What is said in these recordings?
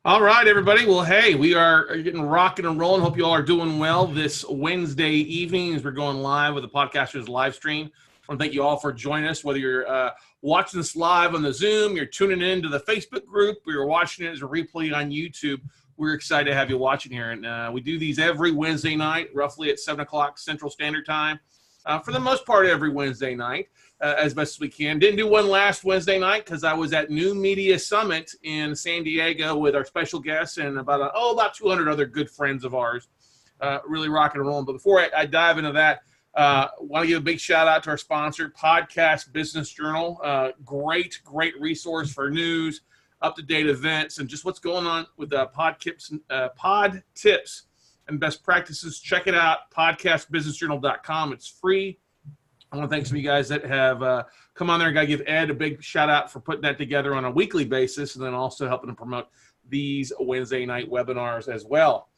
All right, everybody. Well, hey, we are getting rocking and rolling. Hope you all are doing well this Wednesday evening as we're going live with the Podcasters live stream. I want to thank you all for joining us, whether you're watching this live on the Zoom, you're tuning in to the Facebook group, or you're watching it as a replay on YouTube. We're excited to have you watching here. And we do these every Wednesday night, roughly at 7 o'clock Central Standard Time. For the most part, every Wednesday night, as best as we can. Didn't do one last Wednesday night because I was at New Media Summit in San Diego with our special guests and about 200 other good friends of ours. Really rocking and rolling. But before I dive into that, I want to give a big shout out to our sponsor, Podcast Business Journal. Great resource for news, up-to-date events, and just what's going on with pod tips and best practices. Check it out, podcastbusinessjournal.com. It's free. I want to thank some of you guys that have come on there. I got to give Ed a big shout out for putting that together on a weekly basis and then also helping to promote these Wednesday night webinars as well.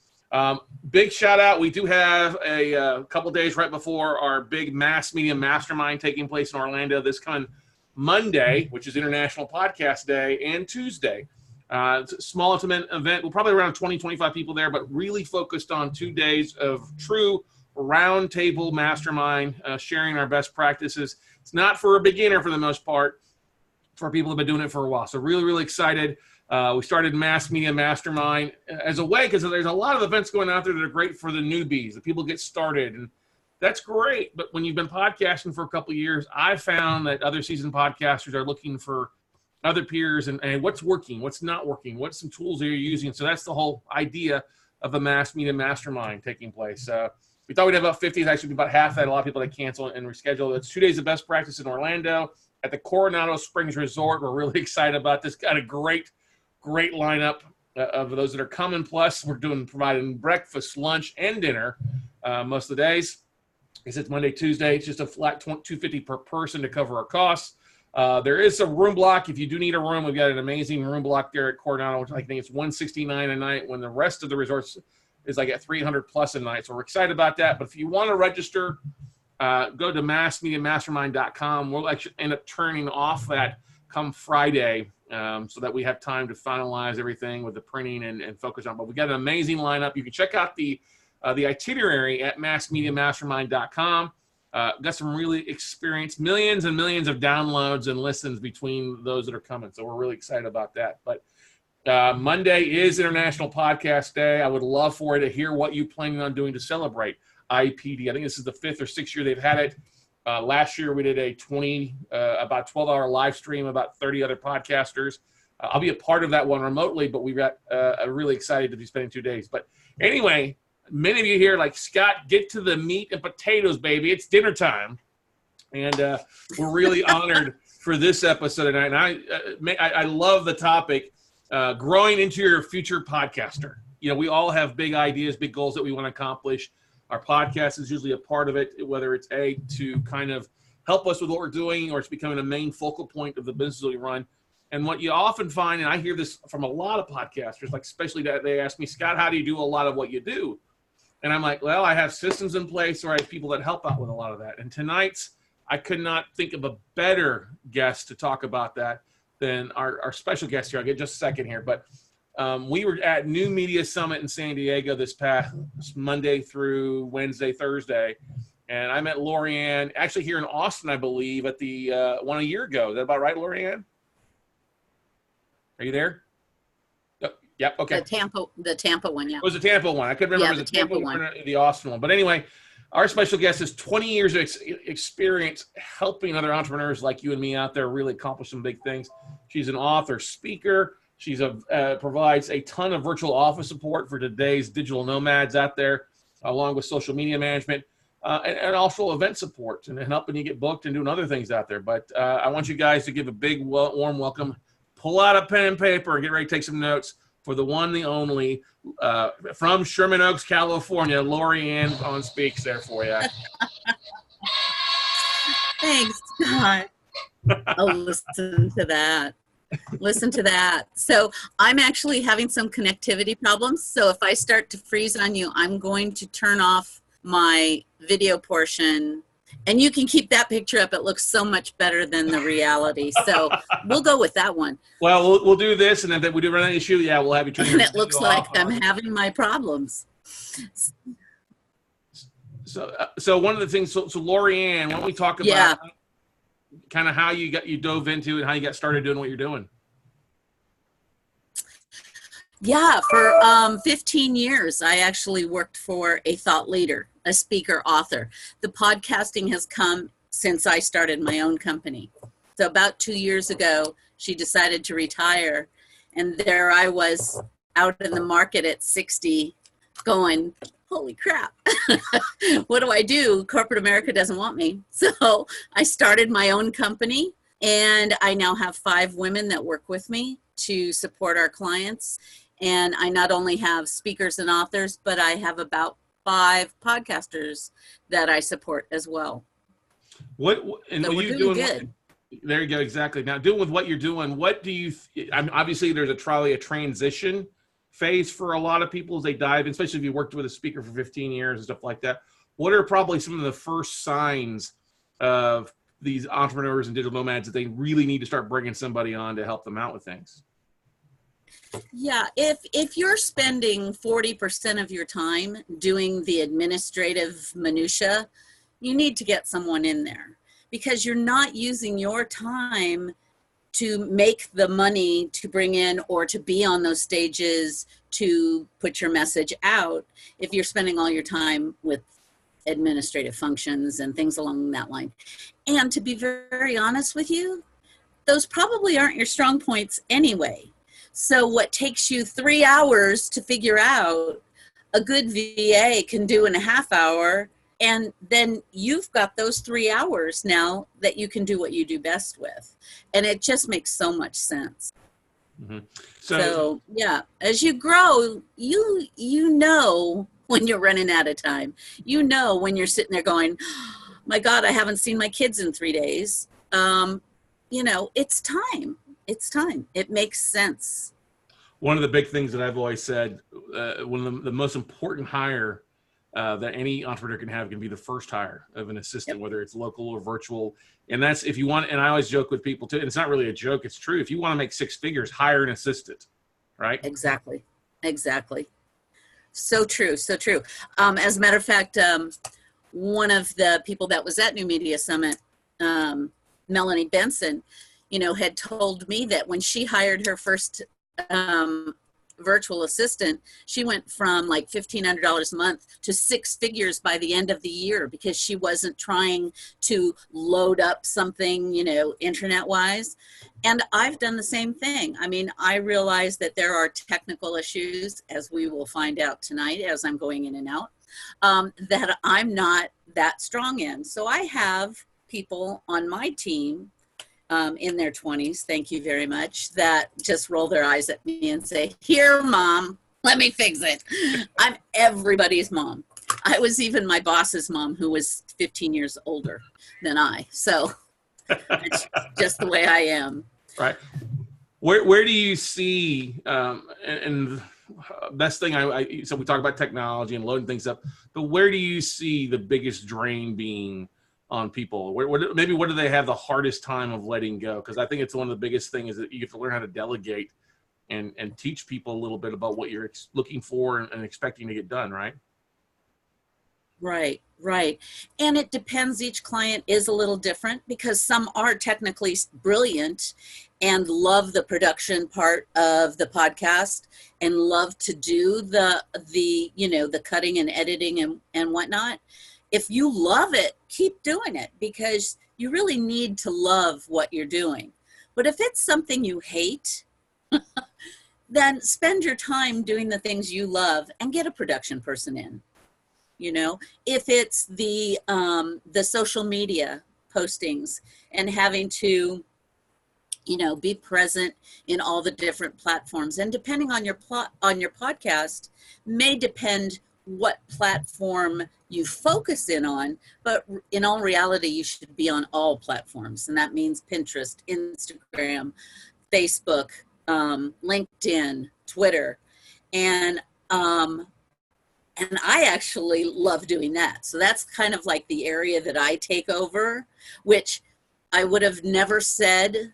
Big shout out. We do have a couple days right before our big mass media mastermind taking place in Orlando this coming Monday, which is International Podcast Day, and Tuesday. It's a small, intimate event. We'll probably around 20, 25 people there, but really focused on 2 days of true roundtable mastermind, sharing our best practices. It's not for a beginner for the most part, for people who have been doing it for a while. So really excited. We started Mass Media Mastermind as a way, because there's a lot of events going out there that are great for the newbies, the people get started, and that's great. But when you've been podcasting for a couple of years, I found that other seasoned podcasters are looking for other peers and what's working, what's not working, what's some tools that you're using. So that's the whole idea of the Mass Media Mastermind taking place. We thought we'd have about 50. It's actually about half that. A lot of people that cancel and reschedule. It's 2 days of best practice in Orlando at the Coronado Springs Resort. We're really excited about this. Got a great lineup of those that are coming. Plus, we're providing breakfast, lunch, and dinner most of the days. It's Monday, Tuesday. It's just a flat $250 per person to cover our costs. There is a room block. If you do need a room, we've got an amazing room block there at Coronado, which I think it's $169 a night, when the rest of the resorts is like at $300 plus a night. So we're excited about that. But if you want to register, go to massmediamastermind.com. We'll actually end up turning off that come Friday so that we have time to finalize everything with the printing and focus on. But we got an amazing lineup. You can check out the itinerary at massmediamastermind.com. Got some really experienced millions and millions of downloads and listens between those that are coming. So we're really excited about that. But Monday is International Podcast Day. I would love for you to hear what you planning on doing to celebrate IPD. I think this is the 5th or 6th year they've had it. Last year we did a about 12-hour live stream, about 30 other podcasters. I'll be a part of that one remotely, but we got really excited to be spending 2 days. But anyway, many of you here like, Scott, get to the meat and potatoes, baby. It's dinner time. And we're really honored for this episode tonight. And I love the topic, growing into your future podcaster. You know, we all have big ideas, big goals that we want to accomplish. Our podcast is usually a part of it, whether it's to kind of help us with what we're doing, or it's becoming a main focal point of the business that we run. And what you often find, and I hear this from a lot of podcasters, like especially that they ask me, Scott, how do you do a lot of what you do? And I'm like, well, I have systems in place, or I have people that help out with a lot of that. And tonight's, I could not think of a better guest to talk about that than our special guest here. I'll get just a second here. But we were at New Media Summit in San Diego this past Monday through Wednesday, Thursday. And I met Lorianne, actually here in Austin, I believe, at the one a year ago. Is that about right, Lorianne? Are you there? Yep. Okay. The Tampa one. Yeah. It was the Tampa one. I couldn't remember the Tampa one or the Austin one. But anyway, our special guest has 20 years of experience helping other entrepreneurs like you and me out there really accomplish some big things. She's an author, speaker. She's provides a ton of virtual office support for today's digital nomads out there, along with social media management and also event support and helping you get booked and doing other things out there. But I want you guys to give a big, warm welcome. Pull out a pen and paper and get ready to take some notes for the one, the only, from Sherman Oaks, California, Lorianne Vaughan-Speaks there for you. Thanks, Scott. Oh, listen to that. Listen to that. So I'm actually having some connectivity problems. So if I start to freeze on you, I'm going to turn off my video portion And you can keep that picture up. It looks so much better than the reality. So we'll go with that one. Well, we'll do this, and if we do run an issue, yeah, we'll have you turn And it looks like I'm having my problems. So one of the things, so Lorianne, why don't we talk about kind of how you dove into it and how you got started doing what you're doing? Yeah, for 15 years, I actually worked for a thought leader, a speaker, author. The podcasting has come since I started my own company. So about 2 years ago, she decided to retire. And there I was out in the market at 60 going, holy crap, what do I do? Corporate America doesn't want me. So I started my own company, and I now have 5 women that work with me to support our clients. And I not only have speakers and authors, but I have about 5 podcasters that I support as well. What so we're doing good. There you go. Exactly. Now, doing with what you're doing, what do you? Obviously, there's a transition phase for a lot of people as they dive in, especially if you worked with a speaker for 15 years and stuff like that. What are probably some of the first signs of these entrepreneurs and digital nomads that they really need to start bringing somebody on to help them out with things? Yeah, if you're spending 40% of your time doing the administrative minutia, you need to get someone in there, because you're not using your time to make the money to bring in or to be on those stages to put your message out if you're spending all your time with administrative functions and things along that line. And to be very honest with you, those probably aren't your strong points anyway. So what takes you 3 hours to figure out, a good VA can do in a half hour, and then you've got those 3 hours now that you can do what you do best with. And it just makes so much sense. Mm-hmm. So yeah, as you grow, you know when you're running out of time. You know when you're sitting there going, oh, my God, I haven't seen my kids in 3 days. It's time. It's time. It makes sense. One of the big things that I've always said, one of the most important hire that any entrepreneur can have can be the first hire of an assistant, whether it's local or virtual. And that's if you want, and I always joke with people too, and it's not really a joke, it's true. If you want to make 6 figures, hire an assistant, right? Exactly. So true. As a matter of fact, one of the people that was at New Media Summit, Melanie Benson, had told me that when she hired her first virtual assistant, she went from like $1,500 a month to 6 figures by the end of the year, because she wasn't trying to load up something, internet wise. And I've done the same thing. I mean, I realize that there are technical issues, as we will find out tonight as I'm going in and out, that I'm not that strong in. So I have people on my team in their 20s, thank you very much, that just roll their eyes at me and say, here, Mom, let me fix it. I'm everybody's mom. I was even my boss's mom, who was 15 years older than I. So it's just the way I am. Right. Where do you see, and best thing, so we talk about technology and loading things up, but where do you see the biggest drain being on people? Maybe what do they have the hardest time of letting go? Because I think it's one of the biggest things is that you have to learn how to delegate and teach people a little bit about what you're looking for and expecting to get done, right? Right. And it depends. Each client is a little different, because some are technically brilliant and love the production part of the podcast and love to do the cutting and editing and whatnot. If you love it, keep doing it, because you really need to love what you're doing. But if it's something you hate, then spend your time doing the things you love and get a production person in. If it's the social media postings and having to, be present in all the different platforms, and depending on your podcast may depend what platform you focus in on, but in all reality, you should be on all platforms. And that means Pinterest, Instagram, Facebook, LinkedIn, Twitter. And And I actually love doing that. So that's kind of like the area that I take over, which I would have never said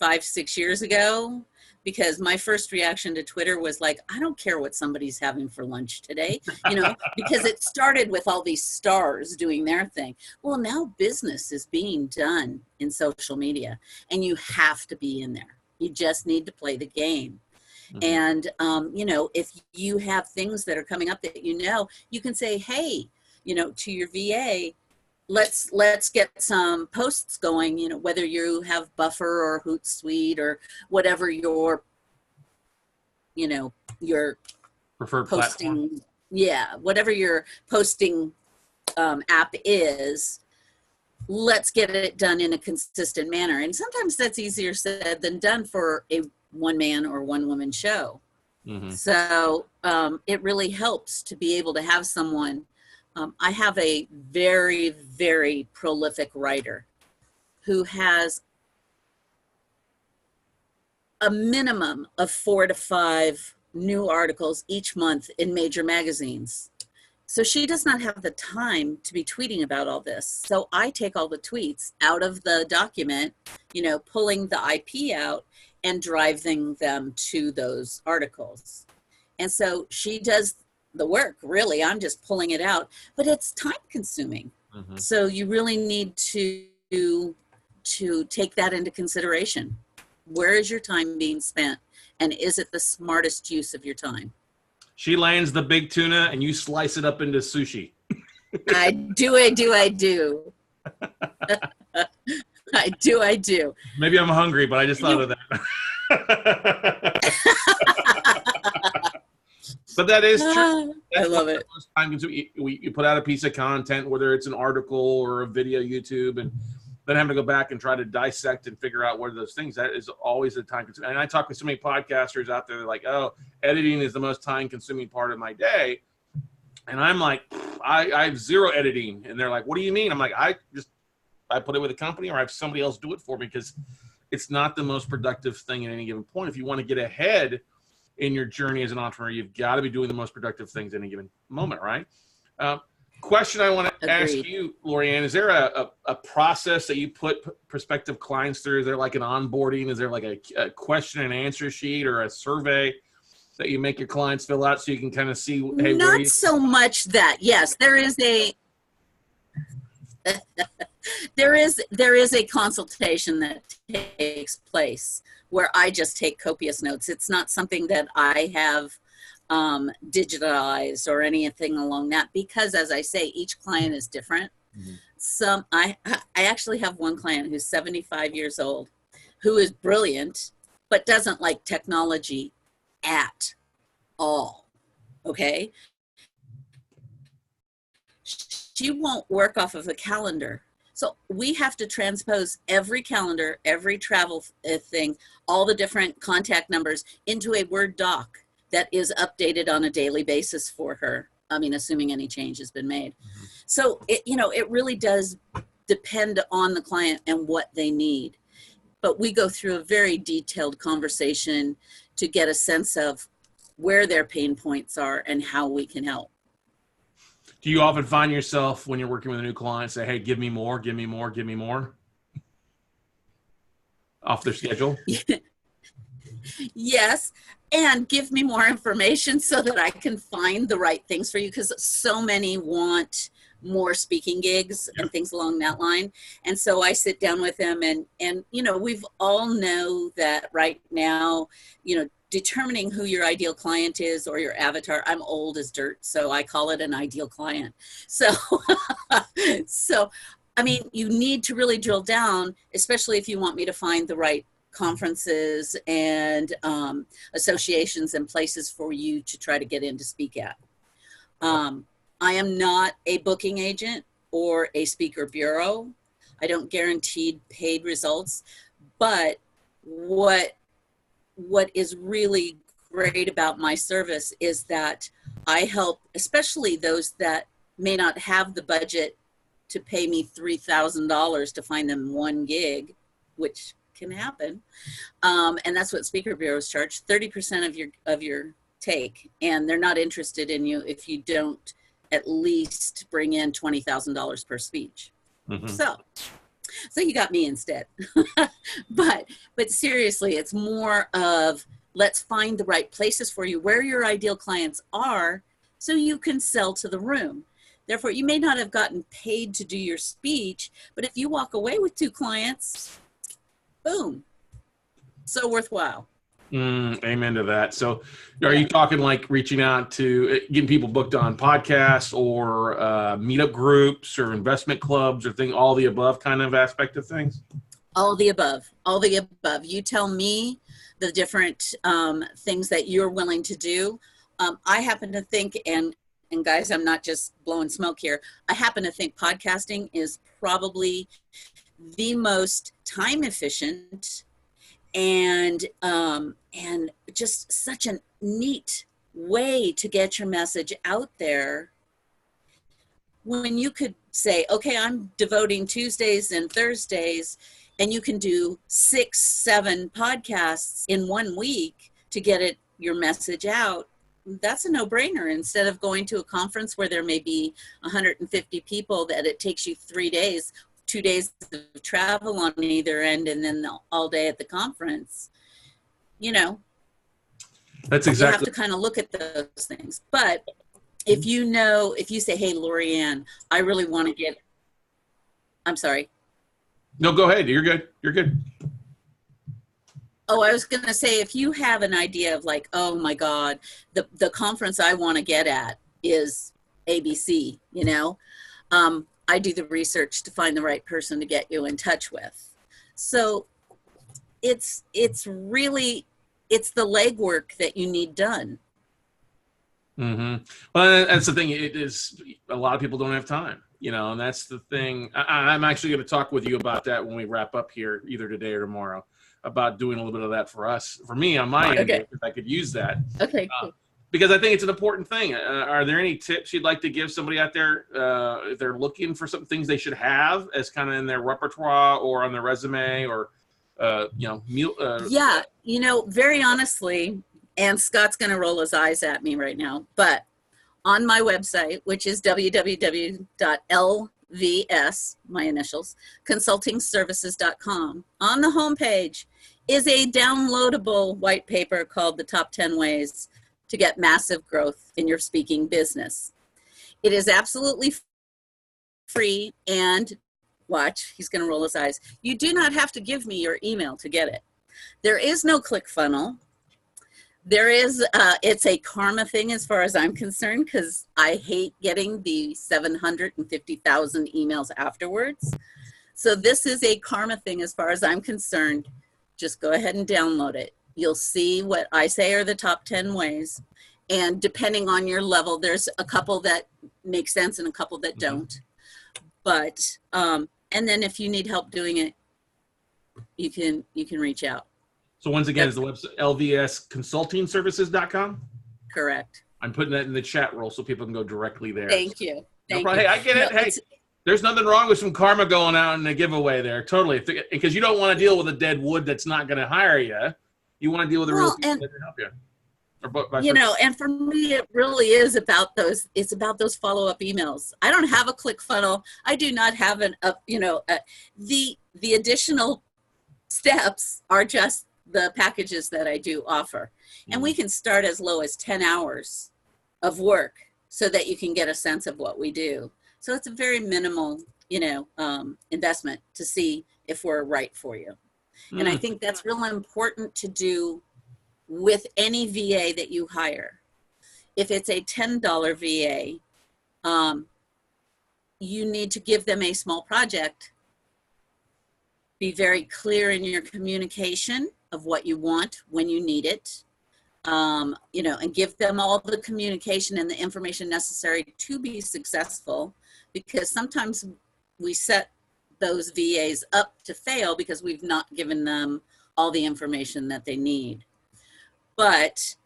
5-6 years ago, because my first reaction to Twitter was like, I don't care what somebody's having for lunch today, because it started with all these stars doing their thing. Well, now business is being done in social media, and you have to be in there. You just need to play the game. Mm-hmm. And, if you have things that are coming up that you can say, hey, to your VA, let's get some posts going, whether you have Buffer or Hootsuite or whatever your preferred posting platform. Yeah, whatever your posting app is. Let's get it done in a consistent manner. And sometimes that's easier said than done for a one-man or one-woman show. Mm-hmm. So it really helps to be able to have someone. I have a very, very prolific writer who has a minimum of 4 to 5 new articles each month in major magazines. So she does not have the time to be tweeting about all this. So I take all the tweets out of the document, pulling the IP out and driving them to those articles. And so she does the work, really. I'm just pulling it out, but it's time consuming. Mm-hmm. So you really need to take that into consideration. Where is your time being spent? And is it the smartest use of your time? She lands the big tuna and you slice it up into sushi. I do. I do. Maybe I'm hungry, but I just thought of that. But that is true. I love it. You put out a piece of content, whether it's an article or a video, YouTube, and then having to go back and try to dissect and figure out what are those things. That is always the time consuming. And I talk with so many podcasters out there, they're like, oh, editing is the most time consuming part of my day. And I'm like, I have zero editing. And they're like, what do you mean? I'm like, I put it with a company or I have somebody else do it for me, because it's not the most productive thing at any given point. If you want to get ahead in your journey as an entrepreneur, you've got to be doing the most productive things at any given moment, right? Question I want to ask you, Lorianne, is there a process that you put prospective clients through? Is there like an onboarding? Is there like a question and answer sheet or a survey that you make your clients fill out so you can kind of see, hey, not so much that. Yes, there is a there is a consultation that takes place where I just take copious notes. It's not something that I have digitalized or anything along that, because as I say, each client is different. Mm-hmm. I actually have one client who's 75 years old, who is brilliant, but doesn't like technology at all. Okay. She won't work off of a calendar. So we have to transpose every calendar, every travel thing, all the different contact numbers into a Word doc that is updated on a daily basis for her. I mean, assuming any change has been made. Mm-hmm. So it really does depend on the client and what they need. But we go through a very detailed conversation to get a sense of where their pain points are and how we can help. Do you often find yourself when you're working with a new client say, hey, give me more off their schedule? Yes. And give me more information so that I can find the right things for you, because so many want more speaking gigs and things along that line. And so I sit down with them and we've all know that right now, determining who your ideal client is or your avatar. I'm old as dirt, so I call it an ideal client. So, I mean, you need to really drill down, especially if you want me to find the right conferences and associations and places for you to try to get in to speak at. I am not a booking agent or a speaker bureau. I don't guarantee paid results, but what is really great about my service is that I help, especially those that may not have the budget to pay me $3,000 to find them one gig, which can happen. And that's what speaker bureaus charge. 30% of your take, and they're not interested in you if you don't at least bring in $20,000 per speech. Mm-hmm. So you got me instead. but seriously, it's more of, let's find the right places for you where your ideal clients are so you can sell to the room. Therefore, you may not have gotten paid to do your speech, but if you walk away with 2 clients, boom, so worthwhile. Amen to that. So are you talking like reaching out to getting people booked on podcasts or meetup groups or investment clubs or all the above kind of aspect of things? All the above. You tell me the different things that you're willing to do. I happen to think, and guys, I'm not just blowing smoke here, I happen to think podcasting is probably the most time efficient and just such a neat way to get your message out there, when you could say, okay, I'm devoting Tuesdays and Thursdays, and you can do 6, 7 podcasts in 1 week to get your message out. That's a no-brainer. Instead of going to a conference where there may be 150 people, that it takes you 3 days, 2 days of travel on either end, and then all day at the conference. That's exactly. You have to kind of look at those things. But if you say, hey, Lorianne, I really want to get, I'm sorry. No, go ahead. You're good. You're good. Oh, I was going to say, if you have an idea of like, oh my God, the conference I want to get at is ABC, I do the research to find the right person to get you in touch with. So it's really the legwork that you need done. Mm-hmm. Well, that's the thing. It is, a lot of people don't have time, and that's the thing. I'm actually going to talk with you about that when we wrap up here, either today or tomorrow, about doing a little bit of that for me on my end, if I could use that. Okay. Cool. Because I think it's an important thing. Are there any tips you'd like to give somebody out there if they're looking for some things they should have as kind of in their repertoire or on their resume or, yeah, very honestly, and Scott's going to roll his eyes at me right now, but on my website, which is www.LVS, my initials, consultingservices.com, on the homepage is a downloadable white paper called The Top 10 Ways to Get Massive Growth in Your Speaking Business. It is absolutely free, and watch, he's going to roll his eyes. You do not have to give me your email to get it. There is no ClickFunnels. There is, it's a karma thing as far as I'm concerned, because I hate getting the 750,000 emails afterwards. So this is a karma thing as far as I'm concerned. Just go ahead and download it. You'll see what I say are the top 10 ways. And depending on your level, there's a couple that make sense and a couple that don't. But, and then if you need help doing it, you can reach out. So once again, is the website ldsconsultingservices.com? Correct. I'm putting that in the chat roll so people can go directly there. Thank you. No problem. Hey, I get it. Hey, there's nothing wrong with some karma going out in a giveaway there. Totally. Because you don't want to deal with a dead wood that's not going to hire you. You want to deal with a real people that can help you. And for me, it really is about those. It's about those follow-up emails. I don't have a ClickFunnels. I do not have the additional steps are just the packages that I do offer. And we can start as low as 10 hours of work so that you can get a sense of what we do. So it's a very minimal, investment to see if we're right for you. And I think that's really important to do with any VA that you hire. If it's a $10 VA, you need to give them a small project. Be very clear in your communication of what you want when you need it, and give them all the communication and the information necessary to be successful, because sometimes we set those VAs up to fail because we've not given them all the information that they need. But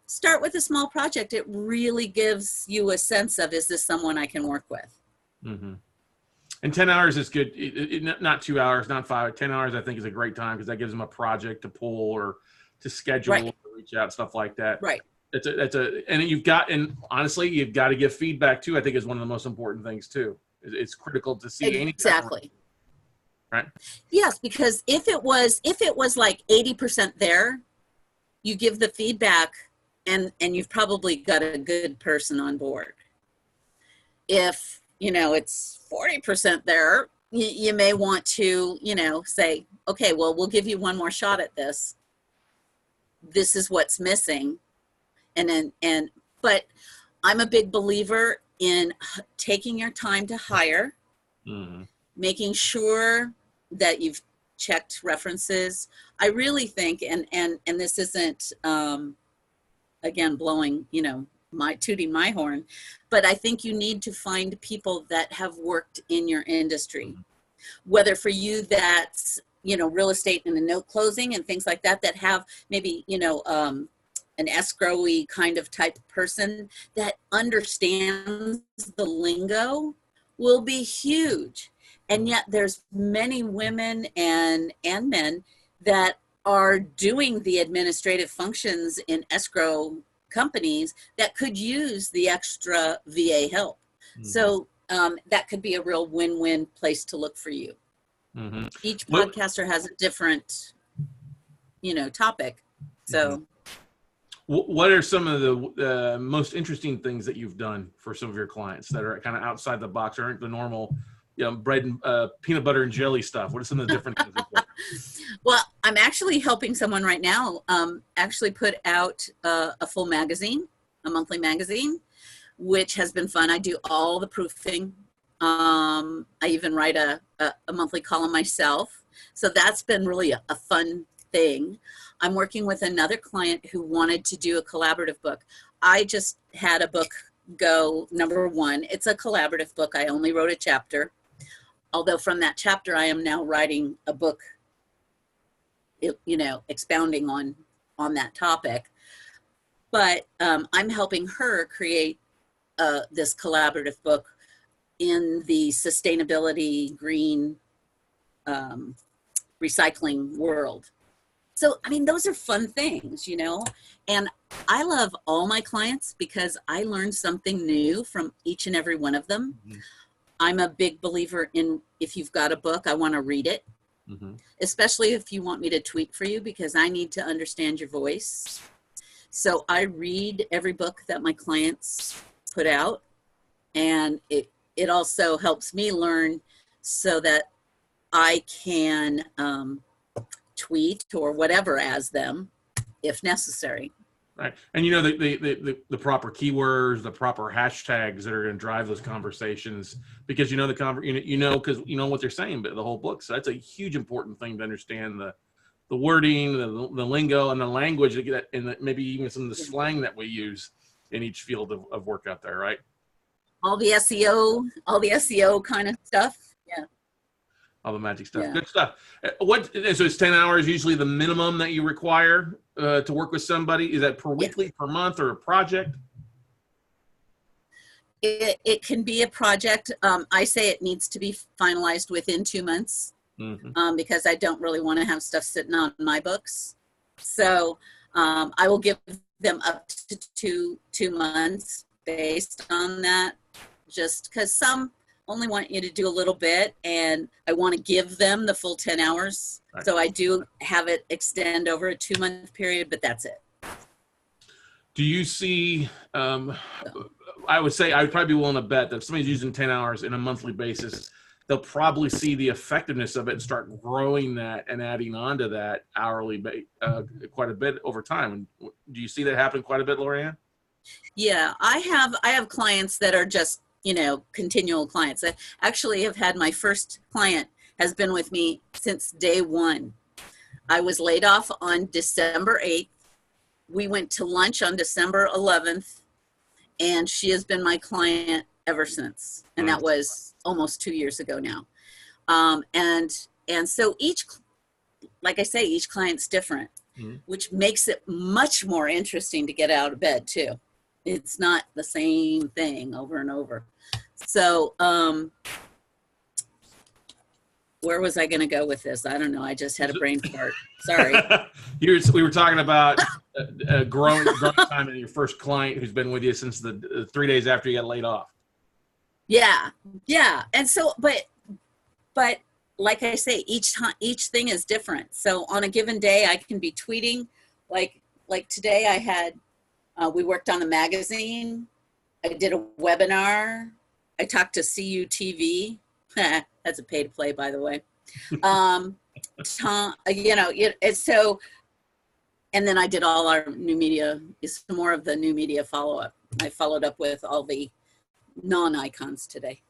start with a small project. It really gives you a sense of, is this someone I can work with? Mm-hmm. And 10 hours is good. Not 2 hours, not 5. 10 hours, I think, is a great time because that gives them a project to pull or to schedule, to reach out, stuff like that. Right. And honestly, you've got to give feedback too. I think is one of the most important things too. It's critical to see exactly. Right. Yes, because if it was like 80% there, you give the feedback, and you've probably got a good person on board. If it's 40% there, you may want to say, okay, well, we'll give you one more shot at this. This is what's missing. But I'm a big believer in taking your time to hire, making sure that you've checked references. I really think, and this isn't, again, blowing, tooting my horn, but I think you need to find people that have worked in your industry, whether for you that's, real estate and a note closing and things like that have maybe, an escrow-y kind of type person that understands the lingo will be huge. And yet there's many women and men that are doing the administrative functions in escrow companies that could use the extra VA help. So that could be a real win-win place to look for you. Each podcaster has a different, topic. So what are some of the most interesting things that you've done for some of your clients that are kind of outside the box, aren't the normal, bread and peanut butter and jelly stuff? What are some of the different things? Well, I'm actually helping someone right now actually put out a full magazine, a monthly magazine, which has been fun. I do all the proofing. I even write a monthly column myself. So that's been really a fun thing. I'm working with another client who wanted to do a collaborative book. I just had a book go number 1. It's a collaborative book. I only wrote a chapter. Although from that chapter, I am now writing a book, expounding on that topic. But I'm helping her create this collaborative book in the sustainability, green, recycling world. So, those are fun things, and I love all my clients because I learn something new from each and every one of them. I'm a big believer in, if you've got a book, I want to read it, especially if you want me to tweet for you, because I need to understand your voice. So I read every book that my clients put out, and it also helps me learn so that I can tweet or whatever as them if necessary. Right. And the proper keywords, the proper hashtags that are going to drive those conversations, because because you know what they're saying, but the whole book. So that's a huge important thing to understand the wording, the lingo, and the language and maybe even some of the slang that we use in each field of work out there, right? All the SEO kind of stuff. Yeah. All the magic stuff. Yeah. Good stuff. So it's 10 hours usually the minimum that you require to work with somebody? Is that per weekly, per month, or a project? It can be a project. I say it needs to be finalized within 2 months because I don't really want to have stuff sitting on my books. So I will give them up to 2 months based on that, just because some only want you to do a little bit, and I want to give them the full 10 hours. Right. So I do have it extend over a 2-month period, but that's it. Do you see, I would say, I would probably be willing to bet that if somebody's using 10 hours in a monthly basis, they'll probably see the effectiveness of it and start growing that and adding on to that hourly quite a bit over time. Do you see that happen quite a bit, Lorianne? Yeah, I have clients that are just, continual clients. I actually have had my first client has been with me since day 1. I was laid off on December 8th. We went to lunch on December 11th, and she has been my client ever since. And that was almost 2 years ago now. And so like I say, each client's different, which makes it much more interesting to get out of bed too. It's not the same thing over and over. So where was I going to go with this? I don't know. I just had a brain fart. Sorry. We were talking about growing time in your first client who's been with you since the 3 days after you got laid off. Yeah. And so, but like I say, each thing is different. So on a given day, I can be tweeting. Like today, I had we worked on the magazine. I did a webinar. I talked to CUTV. That's a pay to play, by the way. It's so, and then I did all our new media, is more of the new media follow-up. I followed up with all the non-icons today.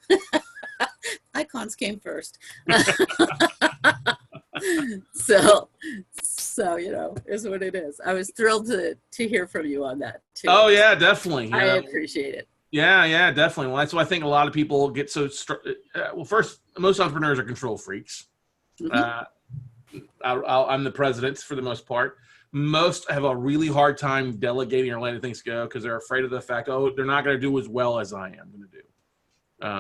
Icons came first. So is what it is. I was thrilled to hear from you on that too. Oh yeah, definitely. I appreciate it. Yeah, definitely. Well, that's why I think a lot of people get so. Well, first, most entrepreneurs are control freaks. Mm-hmm. I'm the president for the most part. Most have a really hard time delegating or letting things go because they're afraid of the fact, they're not going to do as well as I am going to do.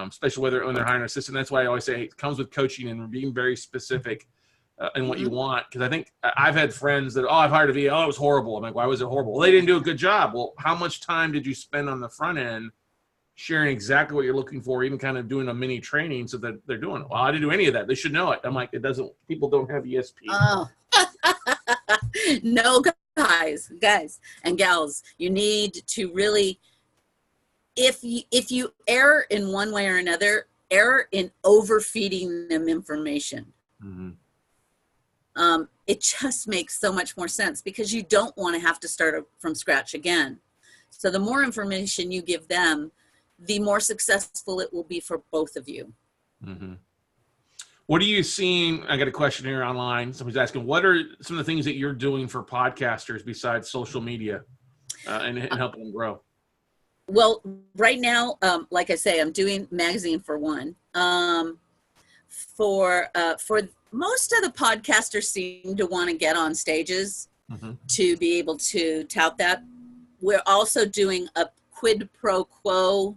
Especially when they're hiring an assistant. That's why I always say it comes with coaching and being very specific in what you want. Because I think I've had friends that, I've hired a VA. It was horrible. I'm like, why was it horrible? Well, they didn't do a good job. Well, how much time did you spend on the front end sharing exactly what you're looking for, even kind of doing a mini training so that they're doing it? Well, I didn't do any of that. They should know it. I'm like, people don't have ESP. Oh. No, guys and gals, you need to really, if you err in one way or another, err in overfeeding them information. Mm-hmm. It just makes so much more sense because you don't want to have to start from scratch again. So the more information you give them, the more successful it will be for both of you. Mm-hmm. What are you seeing? I got a question here online. Somebody's asking, what are some of the things that you're doing for podcasters besides social media and helping them grow? Well, right now, like I say, I'm doing magazine for one. For most of the podcasters seem to want to get on stages to be able to tout that. We're also doing a quid pro quo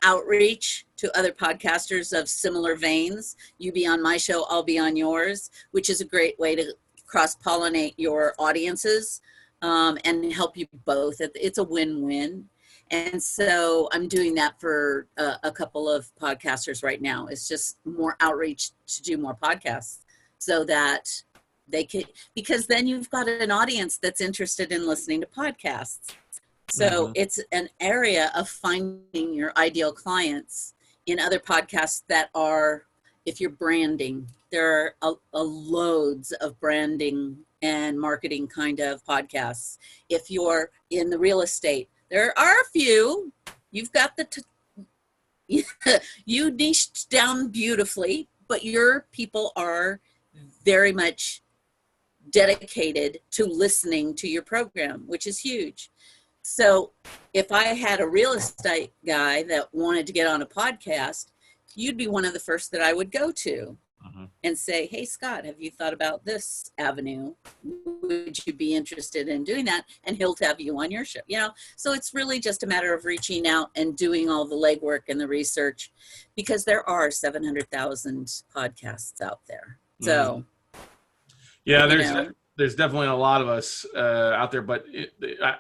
outreach to other podcasters of similar veins. You be on my show, I'll be on yours, which is a great way to cross-pollinate your audiences and help you both. It's a win-win. And so I'm doing that for a couple of podcasters right now. It's just more outreach to do more podcasts so that they can, because then you've got an audience that's interested in listening to podcasts. So it's an area of finding your ideal clients in other podcasts that are, if you're branding, there are loads of branding and marketing kind of podcasts. If you're in the real estate, there are a few. You've got you niched down beautifully, but your people are very much dedicated to listening to your program, which is huge. So if I had a real estate guy that wanted to get on a podcast, you'd be one of the first that I would go to and say, hey, Scott, have you thought about this avenue? Would you be interested in doing that? And he'll have you on your show, So it's really just a matter of reaching out and doing all the legwork and the research because there are 700,000 podcasts out there. So, yeah, there's definitely a lot of us out there, but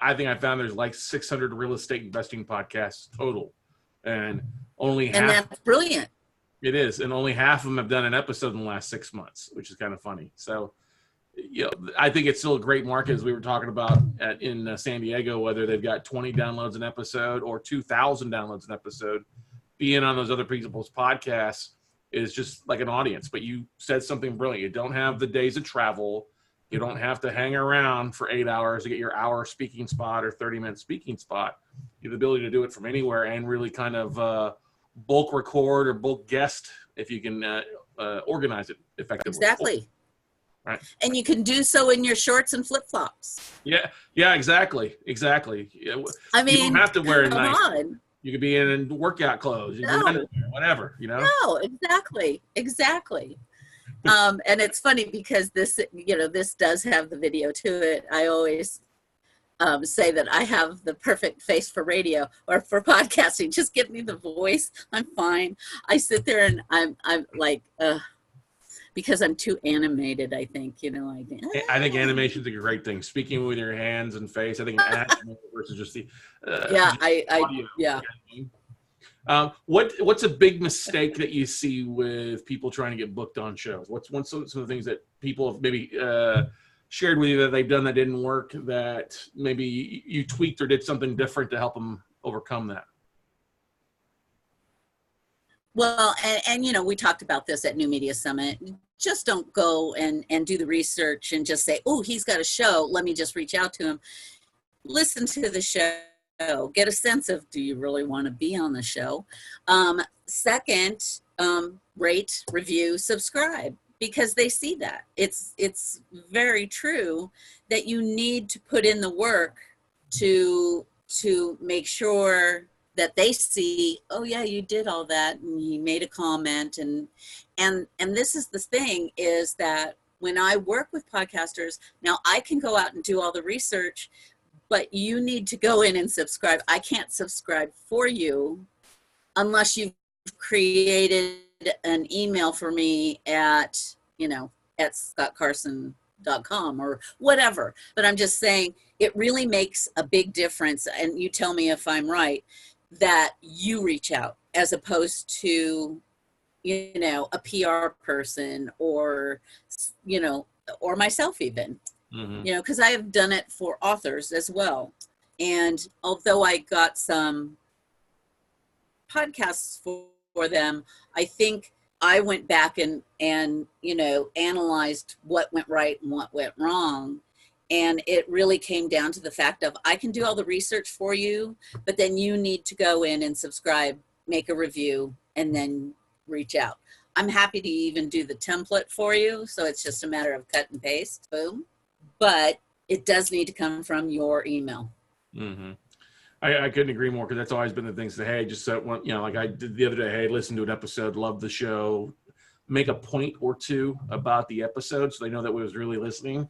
I think I found there's like 600 real estate investing podcasts total, and that's brilliant. It is, and only half of them have done an episode in the last 6 months, which is kind of funny. So, I think it's still a great market, as we were talking about in San Diego, whether they've got 20 downloads an episode or 2,000 downloads an episode. Being on those other people's podcasts is just like an audience. But you said something brilliant. You don't have the days of travel. You don't have to hang around for 8 hours to get your hour speaking spot or 30-minute speaking spot. You have the ability to do it from anywhere and really kind of bulk record or bulk guest if you can organize it effectively. Exactly. Right. And you can do so in your shorts and flip-flops. Yeah, exactly. I mean, you don't have to wear nice. You could be in workout clothes, whatever, No, exactly. And it's funny because this does have the video to it. I always say that I have the perfect face for radio or for podcasting. Just give me the voice. I'm fine. I sit there and I'm like, because I'm too animated, I think, I think animation's a great thing. Speaking with your hands and face, I think that's versus just the audio. Yeah. What's a big mistake that you see with people trying to get booked on shows? What's some of the things that people have maybe shared with you that they've done that didn't work, that maybe you tweaked or did something different to help them overcome that? Well, and we talked about this at New Media Summit. Just don't go and do the research and just say, oh, he's got a show, let me just reach out to him. Listen to the show, get a sense of, do you really want to be on the show? Second, rate, review, subscribe, because they see that. It's very true that you need to put in the work to make sure that they see, oh yeah, you did all that, and you made a comment, and this is the thing, is that when I work with podcasters, now I can go out and do all the research, but you need to go in and subscribe. I can't subscribe for you unless you've created an email for me at scottcarson.com or whatever. But I'm just saying, it really makes a big difference, and you tell me if I'm right, that you reach out as opposed to, a PR person or myself even, because I have done it for authors as well. And although I got some podcasts for them, I think I went back and analyzed what went right and what went wrong. And it really came down to the fact of, I can do all the research for you, but then you need to go in and subscribe, make a review, and then reach out. I'm happy to even do the template for you. So it's just a matter of cut and paste, boom. But it does need to come from your email. Mm-hmm. I couldn't agree more, because that's always been the things that, hey, just like I did the other day, hey, listen to an episode, love the show, make a point or two about the episode so they know that we was really listening.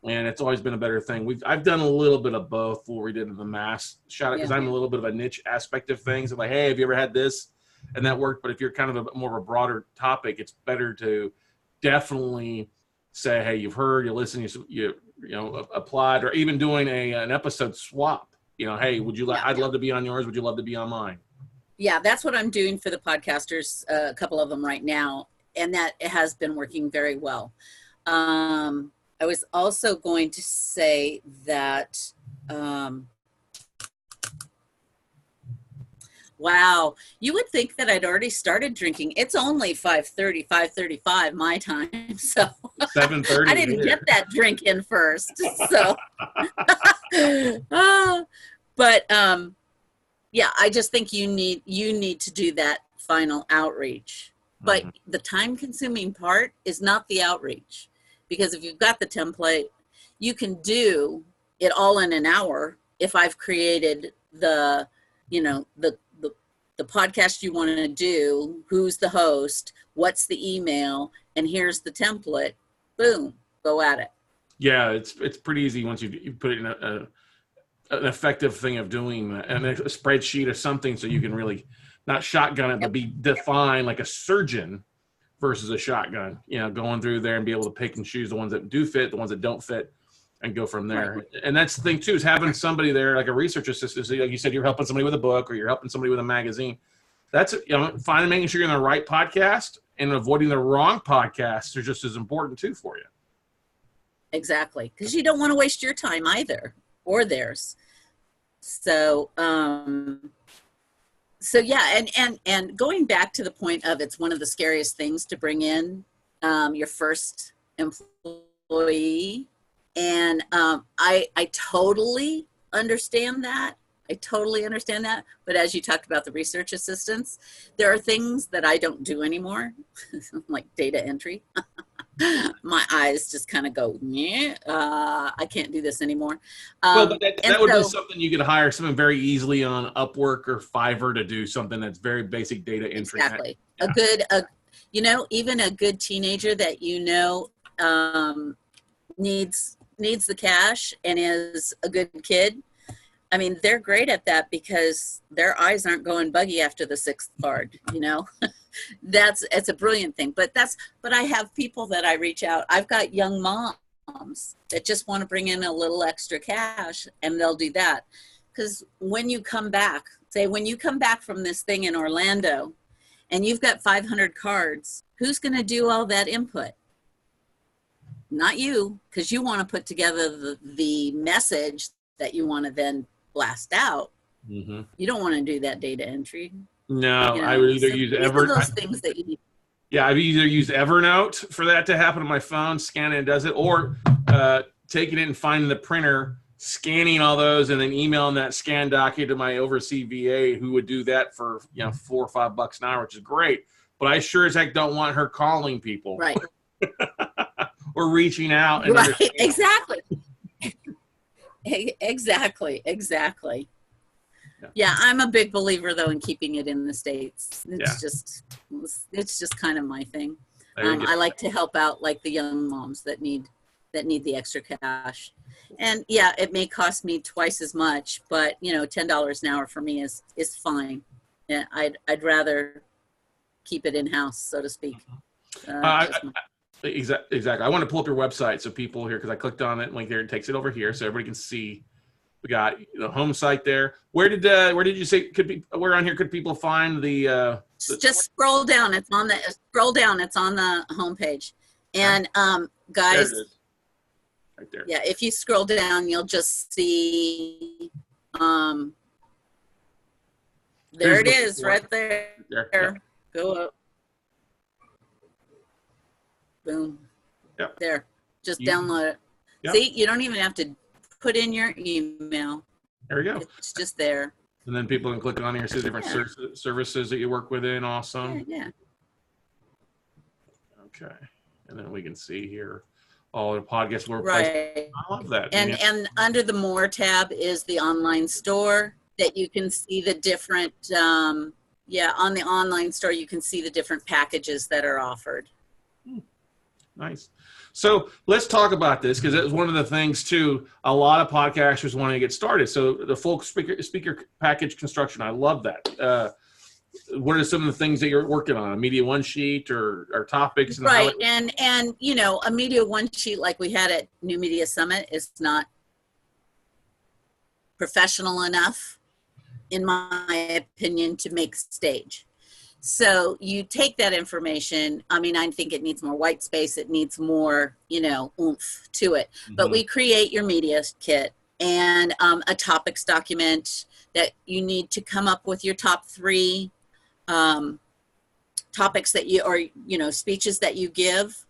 And it's always been a better thing. I've done a little bit of both what we did in the mass shot, because I'm a little bit of a niche aspect of things. I'm like, hey, have you ever had this? And that worked. But if you're kind of more of a broader topic, it's better to definitely say, hey, you've heard, you listened, you applied, or even doing an episode swap. Hey, would you I'd love to be on yours. Would you love to be on mine? Yeah, that's what I'm doing for the podcasters, a couple of them right now. And that has been working very well. I was also going to say that, wow, you would think that I'd already started drinking. It's only 5:35 my time, so 7:30. I didn't get that drink in first. So, but yeah, I just think you need to do that final outreach. But the time-consuming part is not the outreach. Because if you've got the template, you can do it all in an hour. If I've created the podcast you want to do, who's the host, what's the email, and here's the template, boom, go at it. Yeah, it's pretty easy once you put it in an effective thing of doing that, and a spreadsheet or something, so you can really not shotgun it, but be defined like a surgeon versus a shotgun, going through there and be able to pick and choose the ones that do fit, the ones that don't fit, and go from there. Right. And that's the thing too, is having somebody there, like a research assistant. So like you said, you're helping somebody with a book, or you're helping somebody with a magazine. That's, finding, making sure you're in the right podcast and avoiding the wrong podcasts are just as important too for you. Exactly. Because you don't want to waste your time either, or theirs. So, So yeah, and going back to the point of, it's one of the scariest things to bring in your first employee, and I totally understand that. But as you talked about the research assistants, there are things that I don't do anymore, like data entry. My eyes just kind of go, I can't do this anymore. Well, but that would be something you could hire someone very easily on Upwork or Fiverr to do, something that's very basic data entry. Exactly. Yeah. Even a good teenager that needs the cash and is a good kid, I mean, they're great at that because their eyes aren't going buggy after the sixth card, you know. It's a brilliant thing. But I have people that I reach out. I've got young moms that just want to bring in a little extra cash, and they'll do that. Because when you come back, when you come back from this thing in Orlando and you've got 500 cards, who's going to do all that input? Not you, because you want to put together the message that you want to then blast out. Mm-hmm. You don't want to do that data entry. No, I would either use those things that you need. Yeah, I've either used Evernote for that to happen on my phone, scan it and does it, or taking it and finding the printer, scanning all those, and then emailing that scan document to my overseas VA, who would do that for $4 or $5 an hour, which is great. But I sure as heck don't want her calling people, right, or reaching out. And right, exactly. Exactly. Yeah, I'm a big believer though in keeping it in the States. It's just kind of my thing. I like to help out like the young moms that need the extra cash. And yeah, it may cost me twice as much, but $10 an hour for me is fine. Yeah, I'd rather keep it in house, so to speak. Exactly. I want to pull up your website so people here, because I clicked on it, link there, it takes it over here so everybody can see. We got the home site there. Where did you say where on here could people find the just scroll down. It's on the homepage. And guys, there it is. Right there. Yeah, if you scroll down, you'll just see there it is, right there. Yeah. Go up. Boom. Yep. There. Just download it. Yep. See, you don't even have to put in your email. There we go. It's just there. And then people can click on here, see the different services that you work within. Awesome. Yeah. Okay. And then we can see here all the podcasts were right. I love that. And under the More tab is the online store that you can see the different on the online store you can see the different packages that are offered. Nice. So let's talk about this, because it's one of the things too. A lot of podcasters want to get started. So the full speaker package construction, I love that. What are some of the things that you're working on? A media one sheet or topics? And right, and a media one sheet like we had at New Media Summit is not professional enough, in my opinion, to make stage. So you take that information. I mean, I think it needs more white space. It needs more, oomph to it. Mm-hmm. But we create your media kit and a topics document that you need to come up with your top 3 topics that speeches that you give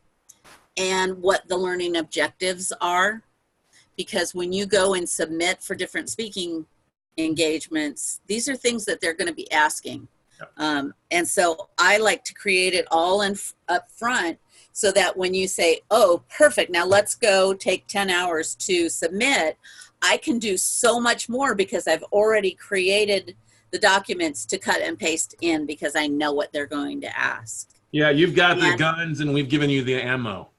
and what the learning objectives are. Because when you go and submit for different speaking engagements, these are things that they're going to be asking. And so I like to create it all up front so that when you say, oh, perfect, now let's go take 10 hours to submit, I can do so much more because I've already created the documents to cut and paste in because I know what they're going to ask. Yeah, you've got the guns and we've given you the ammo.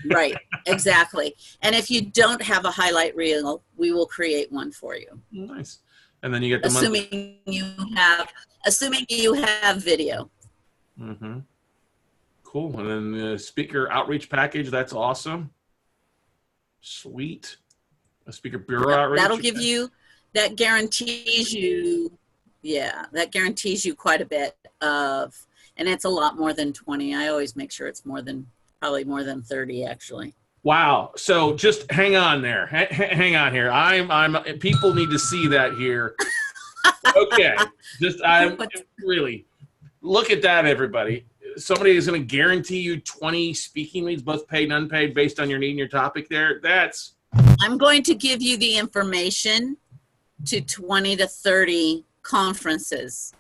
Right, exactly. And if you don't have a highlight reel, we will create one for you. Nice. And then you get the assuming you have video. Mm-hmm. Cool. And then the speaker outreach package, that's awesome. Sweet. A speaker bureau outreach. That'll give you, that guarantees you quite a bit of, and it's a lot more than 20. I always make sure it's probably more than 30 actually. Wow. So just hang on there. Hang on here. People need to see that here. Okay. Really look at that, everybody. Somebody is going to guarantee you 20 speaking leads, both paid and unpaid, based on your need and your topic there. I'm going to give you the information to 20 to 30 conferences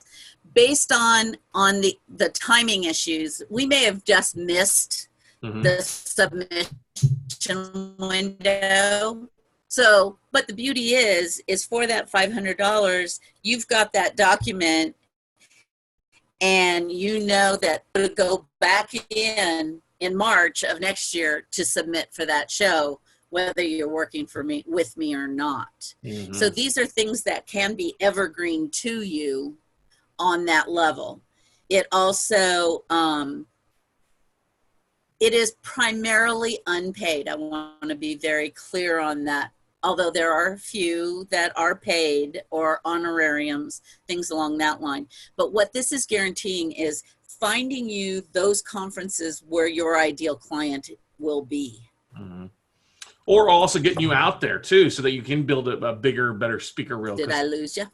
based on the timing issues. We may have just missed the submission window. So, but the beauty is for that $500, you've got that document and you know that to go back in March of next year to submit for that show whether you're working with me or not. Mm-hmm. So these are things that can be evergreen to you on that level. It also, it is primarily unpaid. I want to be very clear on that. Although there are a few that are paid or honorariums, things along that line. But what this is guaranteeing is finding you those conferences where your ideal client will be. Mm-hmm. Or also getting you out there too, so that you can build a bigger, better speaker reel. Did I lose you?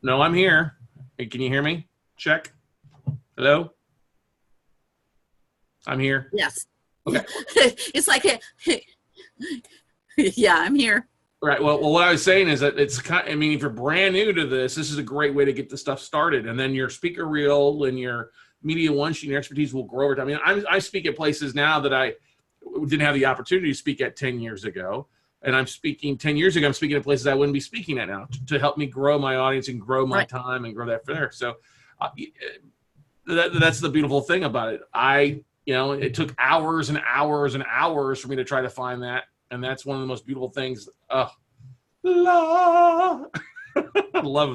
No, I'm here. Hey, can you hear me? Check. Hello? I'm here. Yes. Okay. It's like, yeah, I'm here. Right. Well, what I was saying is that it's kind. I mean, if you're brand new to this is a great way to get the stuff started, and then your speaker reel and your media one sheet and your expertise will grow over time. I mean, I speak at places now that I didn't have the opportunity to speak at 10 years ago, and I'm speaking 10 years ago. I'm speaking at places I wouldn't be speaking at now to help me grow my audience and grow my time and grow that from there. So that's the beautiful thing about it. It took hours and hours and hours for me to try to find that. And that's one of the most beautiful things. I love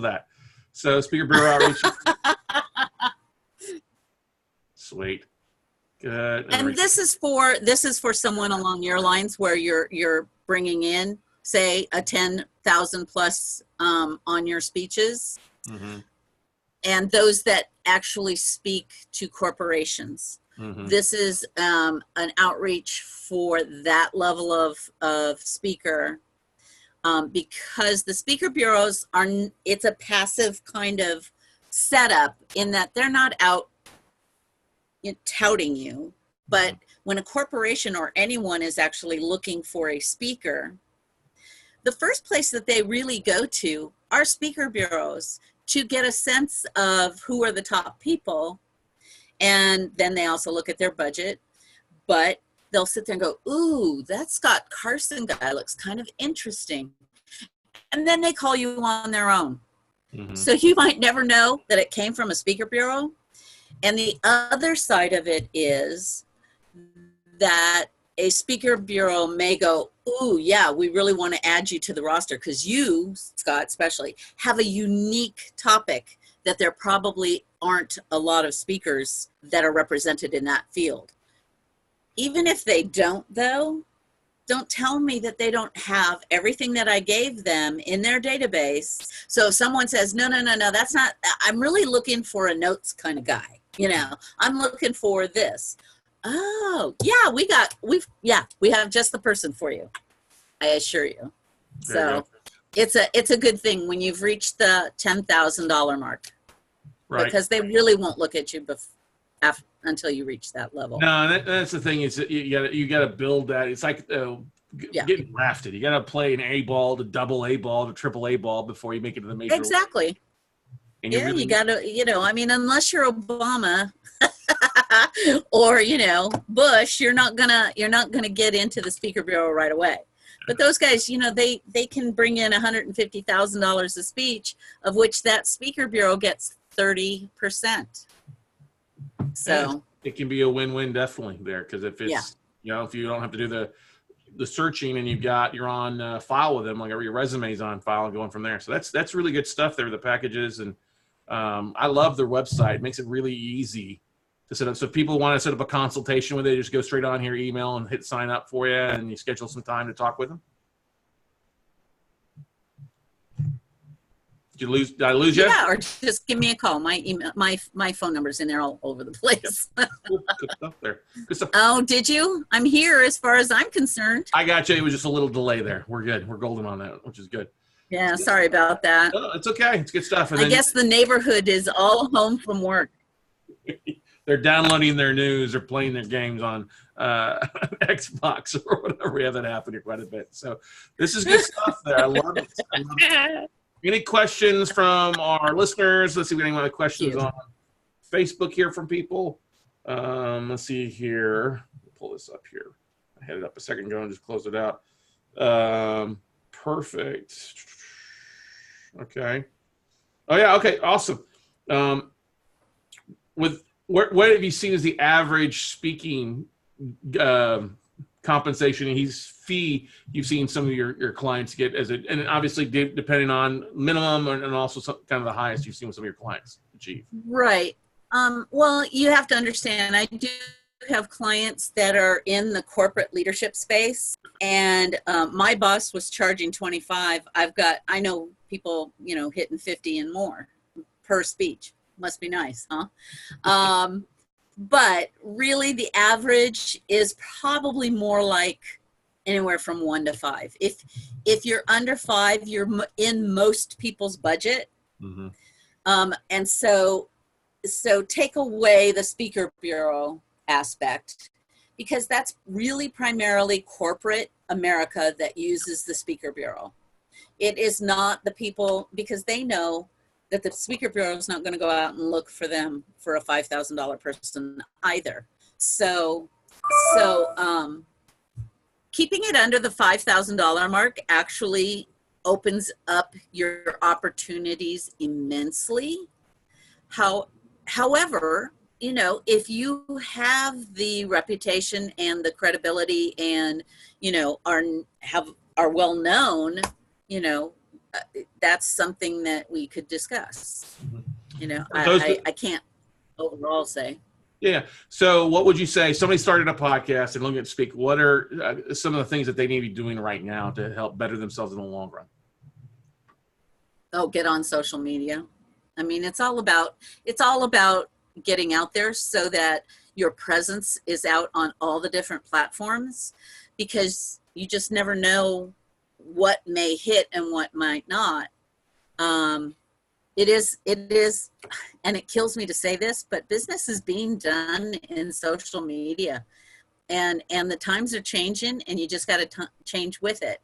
that. So Speaker Bureau Outreach. Sweet. Good. And this is for someone along your lines where you're bringing in, say, a 10,000 plus on your speeches. Mm-hmm. And those that actually speak to corporations. Mm-hmm. This is an outreach for that level of speaker, because the speaker bureaus it's a passive kind of setup in that they're not out touting you, but when a corporation or anyone is actually looking for a speaker, the first place that they really go to are speaker bureaus to get a sense of who are the top people. And then they also look at their budget, but they'll sit there and go, ooh, that Scott Carson guy looks kind of interesting. And then they call you on their own. Mm-hmm. So you might never know that it came from a speaker bureau. And the other side of it is that a speaker bureau may go, ooh, yeah, we really want to add you to the roster because you, Scott especially, have a unique topic that there probably aren't a lot of speakers that are represented in that field. Even if they don't, though, don't tell me that they don't have everything that I gave them in their database. So if someone says, no, that's not, I'm really looking for a notes kind of guy. I'm looking for this. Oh, yeah, we have just the person for you. I assure you. So it's a good thing when you've reached the $10,000 mark. Right. Because they really won't look at you until you reach that level. No, that's the thing is that you got to build that. It's like getting drafted. You got to play an A ball to double A ball to triple A ball before you make it to the major. Exactly. And you got to, unless you're Obama or, Bush, you're not gonna get into the speaker bureau right away. But those guys, they can bring in $150,000 a speech, of which that speaker bureau gets 30%. So it can be a win-win definitely there, because if it's if you don't have to do the searching and you're on file with them, like your resume's on file and going from there. So that's really good stuff there, the packages. And I love their website. It makes it really easy to set up. So if people want to set up a consultation with it, just go straight on here, email, and hit sign up for you, and you schedule some time to talk with them. Did I lose you? Yeah, or just give me a call. My email, my phone number's in there all over the place. Cool. Good stuff there. Good stuff. Oh, did you? I'm here as far as I'm concerned. I got you. It was just a little delay there. We're good. We're golden on that, which is good. Yeah, sorry about that. No, it's okay. It's good stuff. And I guess the neighborhood is all home from work. They're downloading their news or playing their games on Xbox or whatever. We have that happen here quite a bit. So this is good stuff there. I love it. Any questions from our listeners? Let's see if we have any other questions on Facebook here from people. Let's see here. Pull this up here. I had it up a second ago and just closed it out. Perfect. Okay. Oh yeah. Okay. Awesome. What have you seen as the average speaking compensation and fee you've seen some of your clients get and obviously depending on minimum and also kind of the highest you've seen with some of your clients achieve. Right. Well, you have to understand, I do have clients that are in the corporate leadership space, and my boss was charging 25. I know people, hitting 50 and more per speech. Must be nice, huh? But really the average is probably more like anywhere from 1 to 5. If you're under 5, you're in most people's budget. Mm-hmm. And so take away the speaker bureau aspect, because that's really primarily corporate America that uses the speaker bureau. It is not the people, because they know that the speaker bureau is not going to go out and look for them for a $5,000 person either. So keeping it under the $5,000 mark actually opens up your opportunities immensely. However, if you have the reputation and the credibility and, are well known, that's something that we could discuss. I can't overall say. Yeah. So what would you say? Somebody started a podcast and looking at speak. What are some of the things that they need to be doing right now to help better themselves in the long run? Oh, get on social media. I mean, it's all about getting out there so that your presence is out on all the different platforms, because you just never know what may hit and what might not. It is, and it kills me to say this, but business is being done in social media, and the times are changing, and you just got to change with it.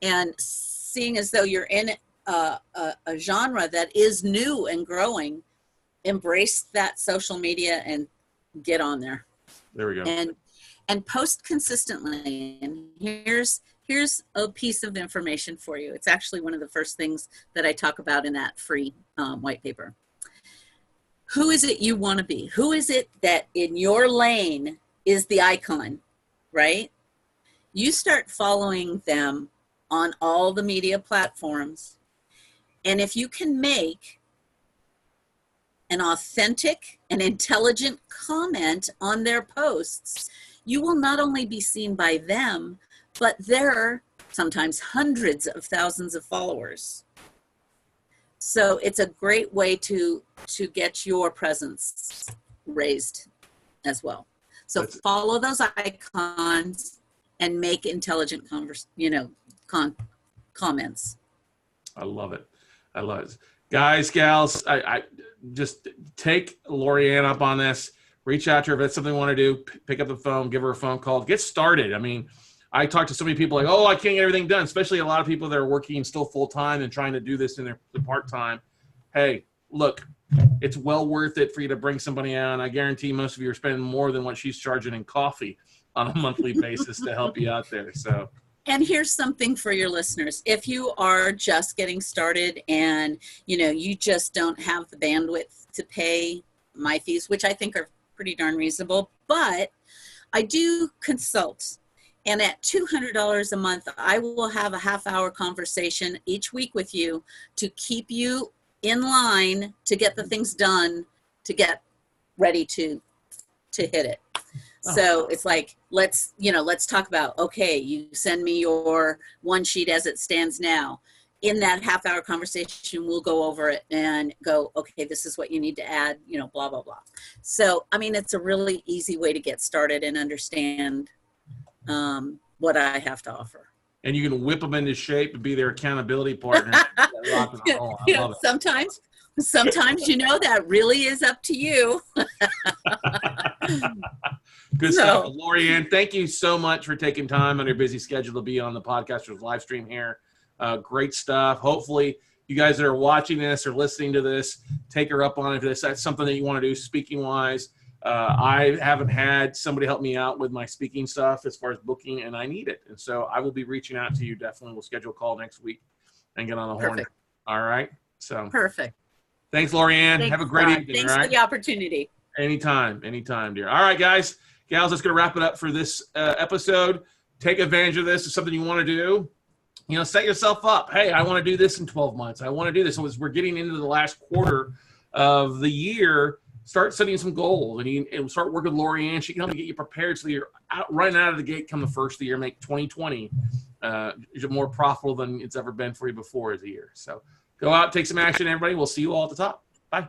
And seeing as though you're in a genre that is new and growing, embrace that social media and get on there. There we go. And post consistently. And here's a piece of information for you. It's actually one of the first things that I talk about in that free white paper. Who is it you want to be? Who is it that in your lane is the icon, right? You start following them on all the media platforms. And if you can make an authentic and intelligent comment on their posts, you will not only be seen by them, but their sometimes hundreds of thousands of followers. So it's a great way to get your presence raised as well. So follow those icons and make intelligent comments. I love it. Guys, gals, I just take Lorianne up on this. Reach out to her if that's something you want to do. Pick up the phone, give her a phone call, get started. I mean, I talk to so many people like, oh, I can't get everything done, especially a lot of people that are working still full time and trying to do this in their part time. Hey, look, it's well worth it for you to bring somebody on. I guarantee most of you are spending more than what she's charging in coffee on a monthly basis to help you out there. So. And here's something for your listeners. If you are just getting started and, you just don't have the bandwidth to pay my fees, which I think are pretty darn reasonable, but I do consult. And at $200 a month, I will have a half-hour conversation each week with you to keep you in line to get the things done to get ready to hit it. So it's like, let's talk about, okay, you send me your one sheet as it stands now. In that half-hour conversation, we'll go over it and go, okay, this is what you need to add, blah, blah, blah. So, I mean, it's a really easy way to get started and understand what I have to offer. And you can whip them into shape and be their accountability partner. Sometimes that really is up to you. Good stuff. Lorianne, thank you so much for taking time on your busy schedule to be on the Podcasters live stream here. Great stuff. Hopefully you guys that are watching this or listening to this, take her up on it. If that's something that you want to do speaking wise. I haven't had somebody help me out with my speaking stuff as far as booking, and I need it. And so I will be reaching out to you. Definitely. We'll schedule a call next week and get on the horn. All right. So perfect. Thanks, Lorianne. Have a great evening. Thanks for the opportunity. Anytime, dear. All right, guys. Gals, that's going to wrap it up for this episode. Take advantage of this. It's something you want to do. You know, set yourself up. Hey, I want to do this in 12 months. I want to do this. So as we're getting into the last quarter of the year, start setting some goals and start working with Lorianne. She can help you get you prepared so you're running out of the gate come the first of the year, make 2020 more profitable than it's ever been for you before as a year. So go out, take some action, everybody. We'll see you all at the top. Bye.